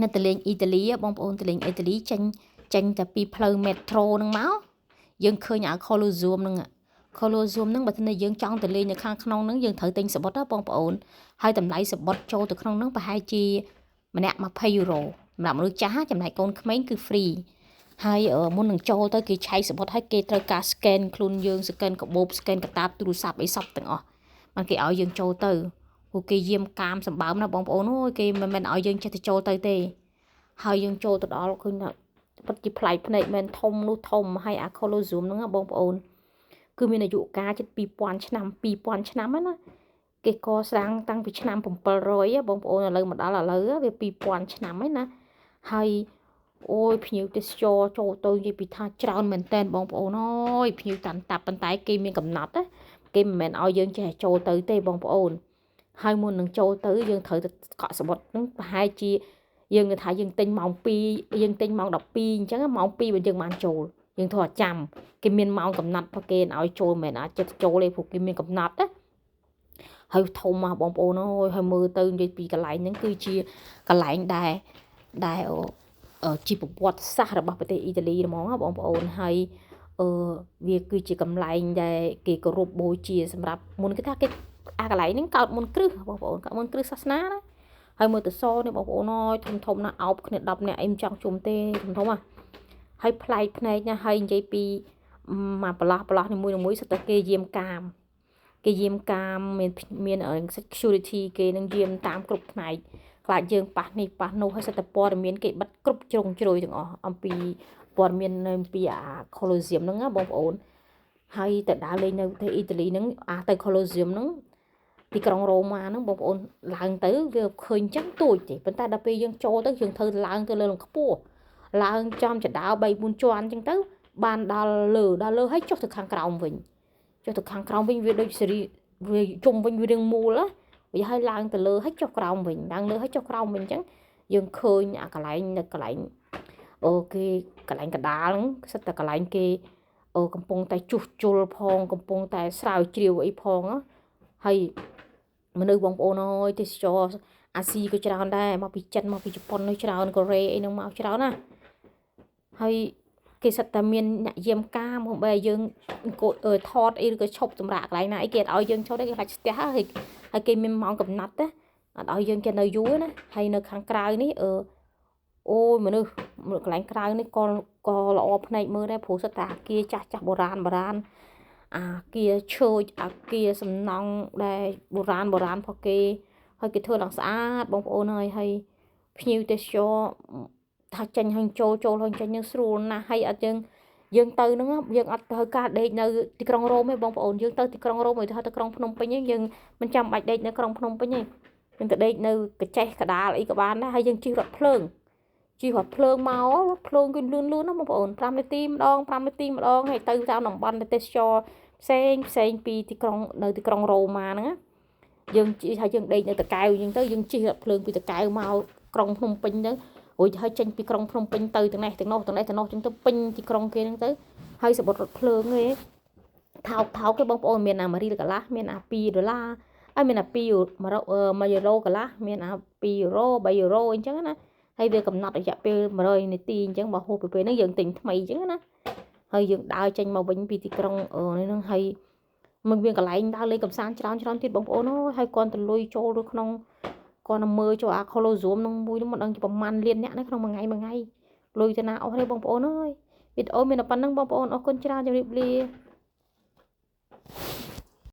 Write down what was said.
នៅតលេងអ៊ីតាលីបងប្អូនតលេងអ៊ីតាលីចេញតែពីផ្លូវ metro ហ្នឹងមកយើងឃើញអា Colosseum ហ្នឹង Colosseum ហ្នឹងបើថាយើងចង់ទៅលេងនៅខាងក្នុងហ្នឹងយើងត្រូវទិញសបុតបងប្អូនហើយតម្លៃសបុតចូលទៅក្នុងហ្នឹងប្រហែលជាម្នាក់20 យូរ៉ូសម្រាប់មនុស្សចាស់ចំណែកកូនក្មេងគឺ free ហើយមុននឹងចូលទៅគេឆែកសបុតឲ្យគេត្រូវការ scan ខ្លួនយើង scan កាបូប scan កាតាបទូរស័ព្ទអីសពទាំងអស់បានគេឲ្យយើងចូលទៅពួកគេយាមកាមសម្បើមណាបងប្អូនអូយគេមិនមែនឲ្យយើងចេះទៅចូលទៅទេហើយយើងចូលទៅដល់ឃើញថាពិតជាប្លែកភ្នែកមែនធំនោះធំហើយអា Colosseum ហ្នឹងបងប្អូនគឺមានអាយុកាលជិត2000ឆ្នាំហ្នឹងណាគេកសាងតាំងពីឆ្នាំ700បងប្អូនឥឡូវមកដល់ឥឡូវវា2000ឆ្នាំហើយណាហើយអូយភ្ញៀវទេសចរចូលទៅនិយាយពីថាច្រើនមែនតើបងប្អូនអើយភ្ញៀវតាន់តាប់ប៉ុន្តែគេមានកំណត់ណាគេមិនមែនឲ្យយើងចេះចូលទៅទេបងប្អូនហើយមុននឹងចូលទៅយើងត្រូវទៅកក់សបុតហ្នឹងប្រហែលជាយើងថាយើងទិញម៉ោង2យើងទិញម៉ោង12អញ្ចឹងម៉ោង2បើយើងបានចូលយើងត្រូវចាំគេមានម៉ោងកំណត់ប្រគេឲ្យចូលមិនអាចចិត្តចូលទេព្រោះគេមានកំណត់ណាហើយធំមកបងប្អូនអើយហើយមើលទៅនិយាយពីកន្លែងហ្នឹងគឺជាកន្លែងដែលជាប្រវត្តិសាស្ត្ររបស់ប្រទេសអ៊ីតាលីហ្មងបងប្អូនហើយវាគឺជាកន្លែងដែលគេគោរពបូជាសម្រាប់មុនគេថាគេអាកន្លែងហ្នឹងកើតមុនគ្រឹះបងប្អូនកើតមុនគ្រឹះសាសនាណាហើយមើលទៅសនេះបងប្អូនអើយធំណាស់អោបគ្នា10នាក់អីមិនចង់ជុំទេធំហ៎ហើយប្លែកភ្នែកណាហើយនិយាយពីមកប្រឡោះនីមួយសិតតែគេយាមកាមមាន security គេនឹងយាមតាមគ្រប់ផ្នែកខ្លាចយើងប៉ះនេះប៉ះនោះហើយសិតតែព័ត៌មានគេបិទគ្រប់ជ្រុងជ្រោយទាំងអស់អំពីព័ត៌មាននៅពីអា Colosseum ហ្នឹងណាបងប្អូនហើយទៅដើរលេងនៅប្រទេសអ៊ីតាលីហ្នឹងទៅ Colosseum ហ្នឹងទីក្រុងរ៉ូម៉ាហ្នឹងបងប្អូនឡើងទៅវាឃើញចឹងទួចទេប៉ុន្តែដល់ពេលយើងចូលទៅយើងត្រូវឡើងទៅលើនឹងខ្ពស់ឡើងចំចដោ3 4ជាន់ចឹងទៅបានដល់លើហើយចុះទៅខាងក្រោមវិញវាដូចសេរីវាជុំវិញវារាងមូលវាឲ្យឡើងទៅលើហើយចុះក្រោមវិញឡើងលើហើយចុះក្រោមវិញអញ្ចឹងយើងឃើញអាកន្លែងនៅកន្លែងគេកន្លែងកដាលហ្នឹងសិតតែកន្លែងគេកំពុងតែជួសជុលផងកំពុងតែស្រាវជ្រាវអីផងហើយមនុស្សបងប្អូនអើយទេសចរអាស៊ីក៏ច្រើនដែរមកពីចិនមកពីជប៉ុននៅច្រើនកូរ៉េអីហ្នឹងមកច្រើនណាហើយគេសិតតែមានអ្នកយាមកាមបើយើងអង្គុយថតអីឬក៏ឈប់សម្រាប់កន្លែងណាអីគេអត់ឲ្យយើងចូលទេគេខ្លាចស្ទះហើយគេមានម៉ោងកំណត់ណាអត់ឲ្យយើងចេះនៅយូរណាហើយនៅខាងក្រៅនេះអូយមនុស្សកន្លែងក្រៅនេះក៏ល្អភ្នែកមើលដែរព្រោះសិតតែអាគារចាស់បុរាណអាគារឈើអាគារសំណង់ដែលបុរាណផងគេហើយគេធ្វើឡើងស្អាតបងប្អូនហើយភ្ញៀវទេសចរថាចេញហើយចូលហើយចេញនឹងស្រួលណាស់ហើយអត់យើងទៅហ្នឹងយើងអត់ត្រូវការដេកនៅទីក្រុងរ៉ូមទេបងប្អូនយើងទៅទីក្រុងរ៉ូមទៅក្រុងភ្នំពេញយើងមិនចាំបាច់ដេកនៅក្រុងភ្នំពេញទេយើងទៅដេកនៅកញ្ចេះកដាលអីក៏បានដែរហើយយើងជិះរថភ្លើងមកភ្លើងគឺលឿនណាបងប្អូន5នាទីម្ដងហើយទៅតាមតំបន់ទេសចរផ្សេងពីទីក្រុងនៅទីក្រុងរ៉ូម៉ាហ្នឹងយើងជិះហើយយើងដេកនៅតកែវអញ្ចឹងទៅយើងជិះរថភ្លើងពីតកែវមកក្រុងភ្នំពេញហ្នឹងរួចហើយចេញពីក្រុងភ្នំពេញទៅទាំងនេះទាំងនោះចឹងទៅពេញទីក្រុងគេហ្នឹងទៅហើយសបុតរថភ្លើងឯងថោកគេបងប្អូនមានអា1 រៀលកន្លះមានអា$2ហើយមានអា1 យូរ៉ូកន្លះមានអា2 យូរ៉ូ3 យូរ៉ូអញ្ចឹងណាហើយវាកំណត់រយៈពេល100 នាទីអញ្ចឹងបើហួសពីពេលហ្នឹងយើងទិញថ្មីអញ្ចឹងណាហើយយើងដើរចេញមកវិញពីទីក្រុងនេះហ្នឹងហើយมันមានកន្លែងដើរលេងកំសាន្តច្រើនទៀតបងប្អូនហើយគាត់ទៅលុយចូលទៅក្នុងគាត់ទៅមើលចូលអា Colosseum នឹងមួយនឹងមិនដឹងប្រហែលលានអ្នកនៅក្នុងមួយថ្ងៃលុយទៅណាអស់ទេបងប្អូនអើយវីដេអូមានតែប៉ុណ្្នឹងបងប្អូនអរគុណច្រើនជម្រាបលា